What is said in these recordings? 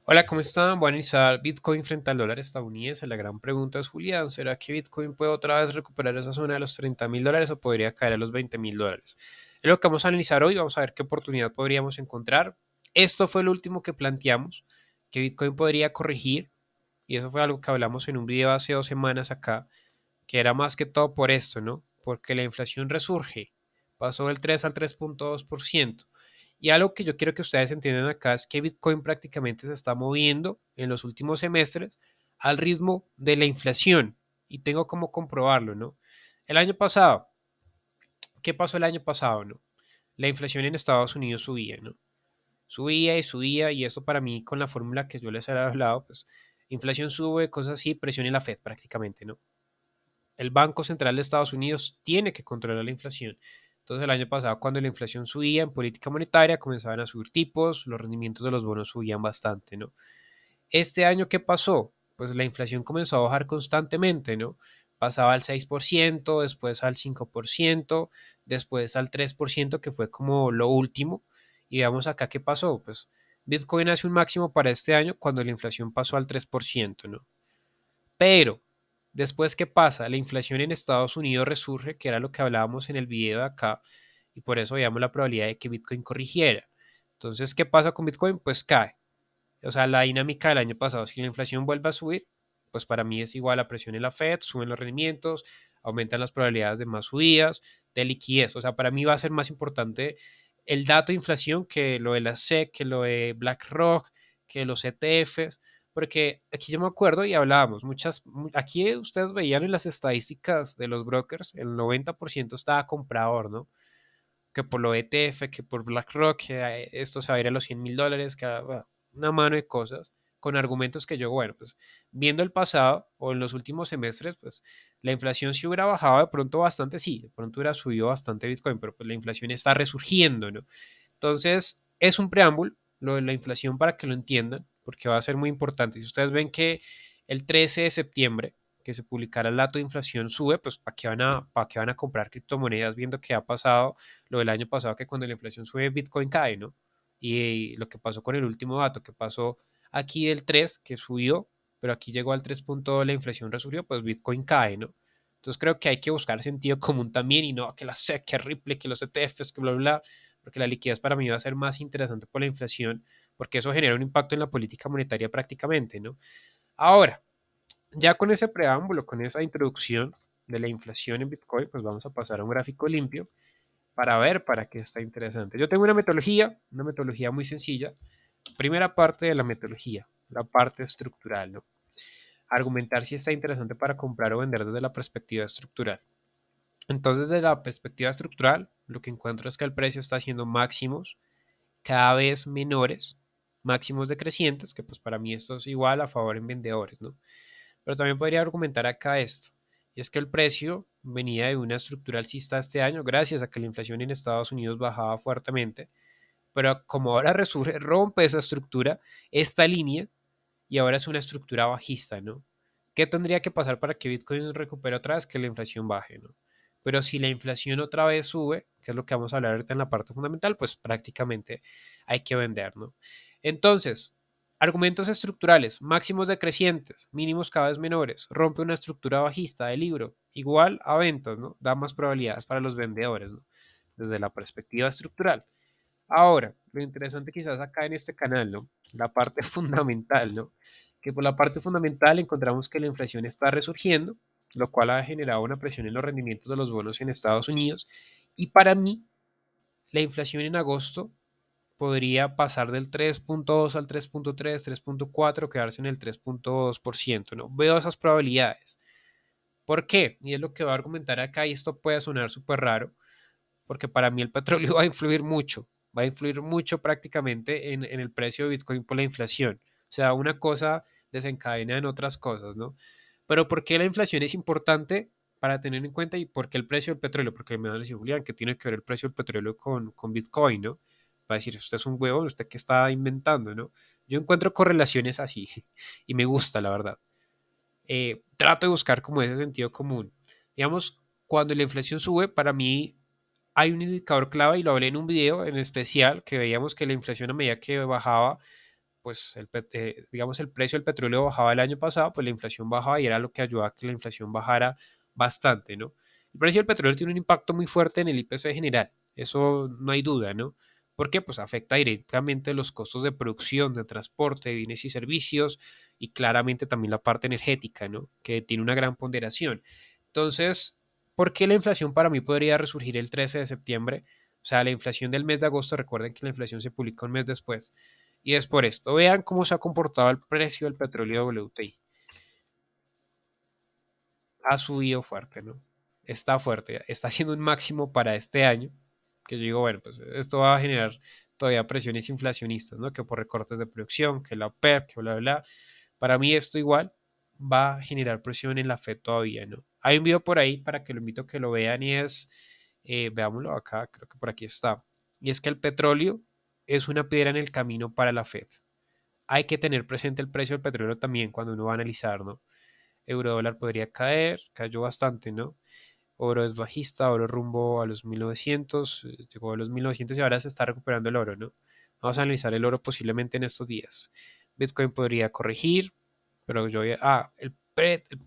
Hola, ¿cómo están? Voy a analizar Bitcoin frente al dólar estadounidense. La gran pregunta es, Julián, ¿será que Bitcoin puede otra vez recuperar esa zona de los $30.000 o podría caer a los $20.000? Es lo que vamos a analizar hoy. Vamos a ver qué oportunidad podríamos encontrar. Esto fue lo último que planteamos, que Bitcoin podría corregir, y eso fue algo que hablamos en un video hace 2 semanas acá, que era más que todo por esto, ¿no? Porque la inflación resurge, pasó del 3 al 3,2%. Y algo que yo quiero que ustedes entiendan acá es que Bitcoin prácticamente se está moviendo en los últimos semestres al ritmo de la inflación. Y tengo como comprobarlo, ¿no? El año pasado, ¿qué pasó el año pasado, no? La inflación en Estados Unidos subía, ¿no? Subía y subía, y esto para mí con la fórmula que yo les he hablado, pues inflación sube, cosas así, presión en la Fed prácticamente, ¿no? El Banco Central de Estados Unidos tiene que controlar la inflación. Entonces el año pasado cuando la inflación subía en política monetaria comenzaban a subir tipos, los rendimientos de los bonos subían bastante, ¿no? Este año, ¿qué pasó? Pues la inflación comenzó a bajar constantemente, ¿no? Pasaba al 6%, después al 5%, después al 3%, que fue como lo último. Y veamos acá qué pasó. Pues Bitcoin hace un máximo para este año cuando la inflación pasó al 3%, ¿no? Pero, después, ¿qué pasa? La inflación en Estados Unidos resurge, que era lo que hablábamos en el video de acá, y por eso veíamos la probabilidad de que Bitcoin corrigiera. Entonces, ¿qué pasa con Bitcoin? Pues cae. O sea, la dinámica del año pasado, si la inflación vuelve a subir, pues para mí es igual a presión en la Fed, suben los rendimientos, aumentan las probabilidades de más subidas, de liquidez. O sea, para mí va a ser más importante el dato de inflación que lo de la SEC, que lo de BlackRock, que los ETFs, porque aquí yo me acuerdo y hablábamos, aquí ustedes veían en las estadísticas de los brokers, el 90% estaba comprador, ¿no? Que por lo ETF, que por BlackRock, que esto se va a ir a los $100.000, que bueno, una mano de cosas, con argumentos que yo, bueno, pues viendo el pasado o en los últimos semestres, pues la inflación si hubiera bajado de pronto bastante, sí, de pronto hubiera subido bastante Bitcoin, pero pues la inflación está resurgiendo, ¿no? Entonces, es un preámbulo, lo de la inflación para que lo entiendan, porque va a ser muy importante. Si ustedes ven que el 13 de septiembre, que se publicará el dato de inflación, sube, pues para qué van a comprar criptomonedas viendo que ha pasado lo del año pasado, que cuando la inflación sube, Bitcoin cae, ¿no? Y lo que pasó con el último dato, que pasó aquí del 3 que subió, pero aquí llegó al 3 punto, la inflación resurgió, pues Bitcoin cae, ¿no? Entonces creo que hay que buscar sentido común también y no que la SEC, que Ripple, que los ETFs, que bla, bla, bla, porque la liquidez para mí va a ser más interesante por la inflación, porque eso genera un impacto en la política monetaria prácticamente, ¿no? Ahora, ya con ese preámbulo, con esa introducción de la inflación en Bitcoin, pues vamos a pasar a un gráfico limpio para ver para qué está interesante. Yo tengo una metodología muy sencilla. Primera parte de la metodología, la parte estructural, ¿no? Argumentar si está interesante para comprar o vender desde la perspectiva estructural. Entonces, desde la perspectiva estructural, lo que encuentro es que el precio está haciendo máximos cada vez menores, máximos decrecientes, que pues para mí esto es igual a favor en vendedores, ¿no? Pero también podría argumentar acá esto, y es que el precio venía de una estructura alcista este año gracias a que la inflación en Estados Unidos bajaba fuertemente, pero como ahora resurge, rompe esa estructura, esta línea, y ahora es una estructura bajista, ¿no? ¿Qué tendría que pasar para que Bitcoin recupere otra vez? Que la inflación baje, ¿no? Pero si la inflación otra vez sube, que es lo que vamos a hablar ahorita en la parte fundamental, pues prácticamente hay que vender, ¿no? Entonces, argumentos estructurales, máximos decrecientes, mínimos cada vez menores, rompe una estructura bajista del libro, igual a ventas, ¿no? Da más probabilidades para los vendedores, ¿no? Desde la perspectiva estructural. Ahora, lo interesante quizás acá en este canal, ¿no? La parte fundamental, ¿no? Que por la parte fundamental encontramos que la inflación está resurgiendo, lo cual ha generado una presión en los rendimientos de los bonos en Estados Unidos. Y para mí, la inflación en agosto podría pasar del 3,2 al 3,3, 3,4, quedarse en el 3,2%, ¿no? Veo esas probabilidades. ¿Por qué? Y es lo que voy a argumentar acá, y esto puede sonar súper raro, porque para mí el petróleo va a influir mucho prácticamente en el precio de Bitcoin por la inflación. O sea, una cosa desencadena en otras cosas, ¿no? Pero ¿por qué la inflación es importante para tener en cuenta y por qué el precio del petróleo? Porque me van a decir, Julián, ¿qué tiene que ver el precio del petróleo con Bitcoin, ¿no? Va a decir, usted es un huevo, usted qué está inventando, ¿no? Yo encuentro correlaciones así y me gusta, la verdad. Trato de buscar como ese sentido común. Digamos, cuando la inflación sube, para mí hay un indicador clave y lo hablé en un video en especial que veíamos que la inflación a medida que bajaba, pues digamos el precio del petróleo bajaba el año pasado, pues la inflación bajaba y era lo que ayudaba a que la inflación bajara bastante, ¿no? El precio del petróleo tiene un impacto muy fuerte en el IPC general, eso no hay duda, ¿no? Porque pues afecta directamente los costos de producción, de transporte, de bienes y servicios y claramente también la parte energética, ¿no? Que tiene una gran ponderación. Entonces, ¿por qué la inflación para mí podría resurgir el 13 de septiembre? O sea, la inflación del mes de agosto, recuerden que la inflación se publica un mes después. Y es por esto. Vean cómo se ha comportado el precio del petróleo WTI. Ha subido fuerte, ¿no? Está fuerte, está haciendo un máximo para este año, que yo digo, bueno, pues esto va a generar todavía presiones inflacionistas, ¿no? Que por recortes de producción, que la OPEP, que bla, bla, bla. Para mí esto igual va a generar presión en la Fed todavía, ¿no? Hay un video por ahí para que lo invito a que lo vean y es, veámoslo acá, creo que por aquí está, y es que el petróleo es una piedra en el camino para la Fed. Hay que tener presente el precio del petróleo también cuando uno va a analizar, ¿no? Euro dólar podría caer, cayó bastante, ¿no? Oro es bajista, oro rumbo a los 1900, llegó a los 1900 y ahora se está recuperando el oro, ¿no? Vamos a analizar el oro posiblemente en estos días. Bitcoin podría corregir, pero el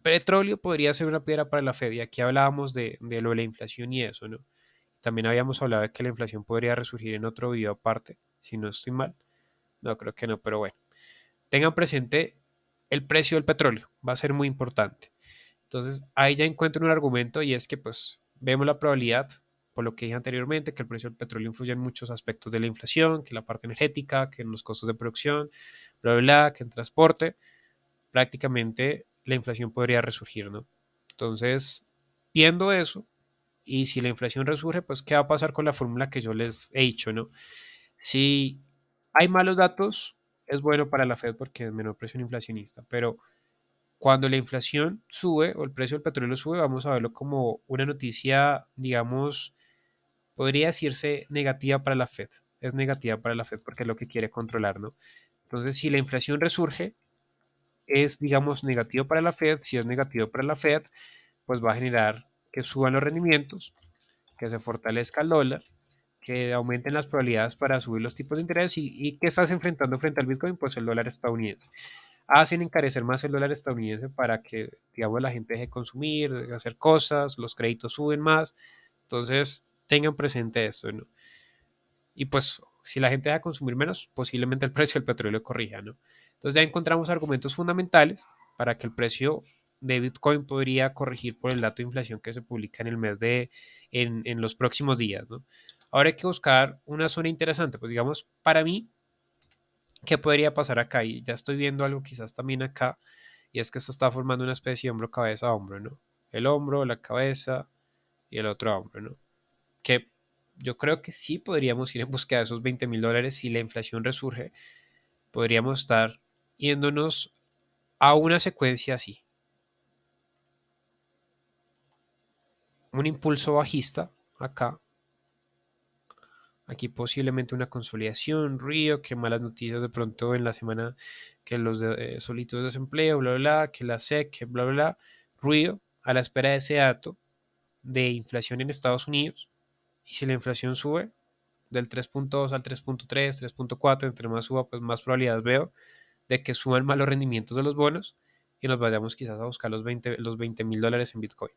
petróleo podría ser una piedra para la Fed y aquí hablábamos de lo de la inflación y eso, ¿no? También habíamos hablado de que la inflación podría resurgir en otro video aparte, si no estoy mal. No, creo que no, pero bueno. Tengan presente el precio del petróleo, va a ser muy importante. Entonces, ahí ya encuentro un argumento y es que pues vemos la probabilidad, por lo que dije anteriormente, que el precio del petróleo influye en muchos aspectos de la inflación, que la parte energética, que en los costos de producción, bla, bla, bla, que en transporte, prácticamente la inflación podría resurgir, ¿no? Entonces, viendo eso, y si la inflación resurge, pues, ¿qué va a pasar con la fórmula que yo les he dicho, ¿no? Si hay malos datos, es bueno para la Fed porque es menor presión inflacionista, pero cuando la inflación sube o el precio del petróleo sube, vamos a verlo como una noticia, digamos, podría decirse negativa para la Fed. Es negativa para la Fed porque es lo que quiere controlar, ¿no? Entonces, si la inflación resurge, es, digamos, negativo para la Fed. Si es negativo para la Fed, pues va a generar que suban los rendimientos, que se fortalezca el dólar, que aumenten las probabilidades para subir los tipos de interés y que estás enfrentando frente al Bitcoin, pues el dólar estadounidense. Hacen encarecer más el dólar estadounidense para que, digamos, la gente deje de consumir, deje de hacer cosas, los créditos suben más. Entonces, tengan presente esto, ¿no? Y pues, si la gente deja de consumir menos, posiblemente el precio del petróleo corrija, ¿no? Entonces, ya encontramos argumentos fundamentales para que el precio de Bitcoin podría corregir por el dato de inflación que se publica en el mes en los próximos días, ¿no? Ahora hay que buscar una zona interesante, pues digamos, para mí, ¿qué podría pasar acá? Y ya estoy viendo algo quizás también acá, y es que se está formando una especie de hombro, cabeza, hombro, ¿no? El hombro, la cabeza y el otro hombro, ¿no? Que yo creo que sí podríamos ir en búsqueda de esos $20,000 si la inflación resurge, podríamos estar yéndonos a una secuencia así, un impulso bajista acá, aquí posiblemente una consolidación, río, que malas noticias de pronto en la semana, que los solitos de desempleo, bla, bla, bla, que la SEC, que bla, bla, bla, ruido, a la espera de ese dato de inflación en Estados Unidos. Y si la inflación sube del 3.2 al 3.3, 3.4, entre más suba, pues más probabilidades veo de que suban más los rendimientos de los bonos y nos vayamos quizás a buscar los $20,000 en Bitcoin.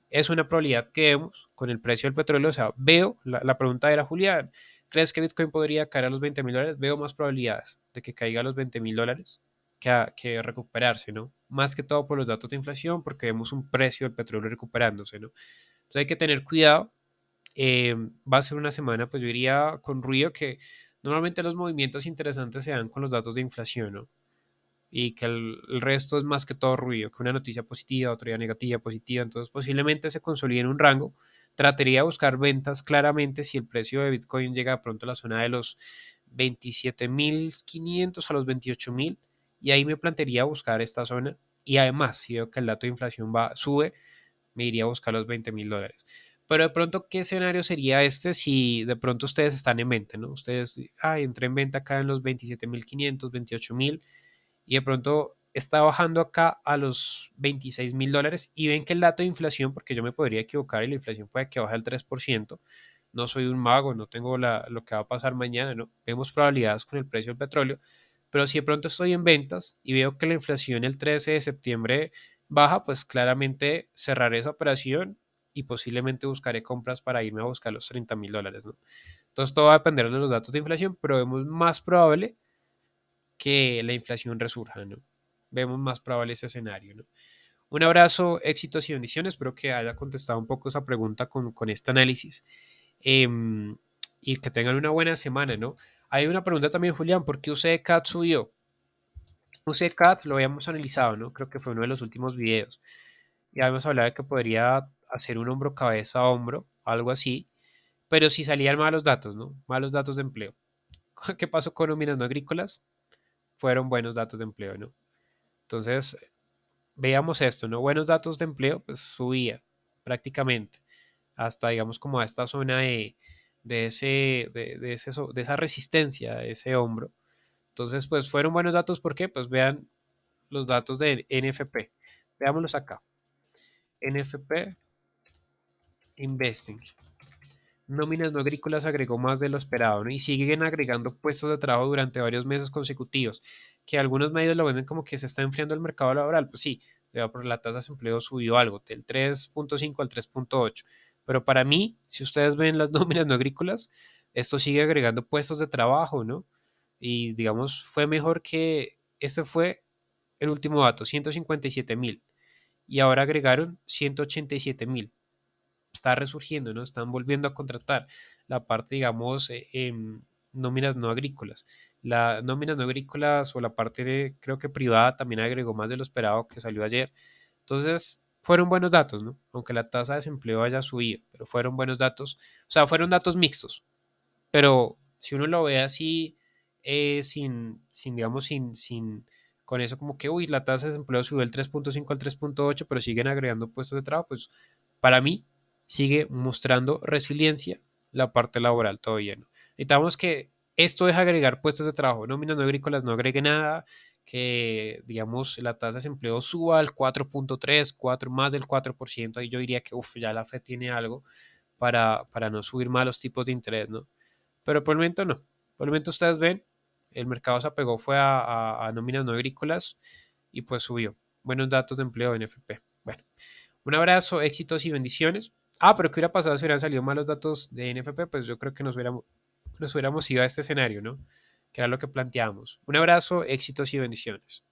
Es una probabilidad que vemos con el precio del petróleo. O sea, veo, la pregunta era, Julián, ¿crees que Bitcoin podría caer a los $20,000? Veo más probabilidades de que caiga a los $20,000 que recuperarse, ¿no? Más que todo por los datos de inflación, porque vemos un precio del petróleo recuperándose, ¿no? Entonces hay que tener cuidado. Va a ser una semana, pues yo iría con ruido que normalmente los movimientos interesantes se dan con los datos de inflación, ¿no? Y que el resto es más que todo ruido, que una noticia positiva, otra día negativa, positiva, entonces posiblemente se consolide en un rango. Trataría de buscar ventas claramente si el precio de Bitcoin llega de pronto a la zona de los 27,500 a los 28,000 y ahí me plantearía buscar esta zona y además si veo que el dato de inflación sube, me iría a buscar los $20,000. Pero de pronto, ¿qué escenario sería este si de pronto ustedes están en venta, ¿no? Ustedes, entré en venta acá en los 27,500, 28,000 y de pronto está bajando acá a los $26,000 y ven que el dato de inflación, porque yo me podría equivocar y la inflación puede que baje al 3%, no soy un mago, no tengo lo que va a pasar mañana, ¿no? Vemos probabilidades con el precio del petróleo, Pero si de pronto estoy en ventas y veo que la inflación el 13 de septiembre baja, pues claramente cerraré esa operación y posiblemente buscaré compras para irme a buscar los $30,000, ¿no? Entonces todo va a depender de los datos de inflación, pero vemos más probable que la inflación resurja, ¿no? Vemos más probable ese escenario, ¿no? Un abrazo, éxitos y bendiciones. Espero que haya contestado un poco esa pregunta con este análisis. Em, y que tengan una buena semana, ¿no? Hay una pregunta también, Julián, ¿por qué UCCAT subió? UCCAT lo habíamos analizado, ¿no? Creo que fue uno de los últimos videos. Ya habíamos hablado de que podría hacer un hombro, cabeza, hombro, algo así, pero si salían malos datos, ¿no? Malos datos de empleo. ¿Qué pasó con nóminas no agrícolas? Fueron buenos datos de empleo, ¿no? Entonces, veamos esto, ¿no? Buenos datos de empleo, pues subía prácticamente hasta, digamos, como a esta zona de esa resistencia, de ese hombro. Entonces, pues fueron buenos datos, ¿por qué? Pues vean los datos de NFP. Veámoslos acá. NFP Investing. Nóminas no agrícolas agregó más de lo esperado, ¿no? Y siguen agregando puestos de trabajo durante varios meses consecutivos, que algunos medios lo ven como que se está enfriando el mercado laboral. Pues sí, por la tasa de desempleo subió algo, del 3.5 al 3.8. Pero para mí, si ustedes ven las nóminas no agrícolas, esto sigue agregando puestos de trabajo, ¿no? Y digamos, fue mejor que, este fue el último dato, 157,000. Y ahora agregaron 187,000. Está resurgiendo, ¿no? Están volviendo a contratar la parte, digamos, en nóminas no agrícolas. La nóminas no agrícolas o la parte, creo que privada, también agregó más de lo esperado que salió ayer. Entonces, fueron buenos datos, ¿no? Aunque la tasa de desempleo haya subido, pero fueron buenos datos. O sea, fueron datos mixtos. Pero si uno lo ve así, digamos, con eso como que, uy, la tasa de desempleo subió del 3.5 al 3.8, pero siguen agregando puestos de trabajo, pues para mí sigue mostrando resiliencia la parte laboral todavía, ¿no? Necesitamos que esto deje de agregar puestos de trabajo, nóminas no agrícolas no agregue nada, que, digamos, la tasa de desempleo suba al 4.3, 4, más del 4%, ahí yo diría que, uff, ya la FED tiene algo para no subir más los tipos de interés, ¿no? Pero por el momento no. Por el momento ustedes ven, el mercado se apegó fue a nóminas no agrícolas y pues subió. Buenos datos de empleo en FP. Bueno, un abrazo, éxitos y bendiciones. Ah, pero ¿qué hubiera pasado si hubieran salido malos datos de NFP? Pues yo creo que nos hubiéramos ido a este escenario, ¿no? Que era lo que planteábamos. Un abrazo, éxitos y bendiciones.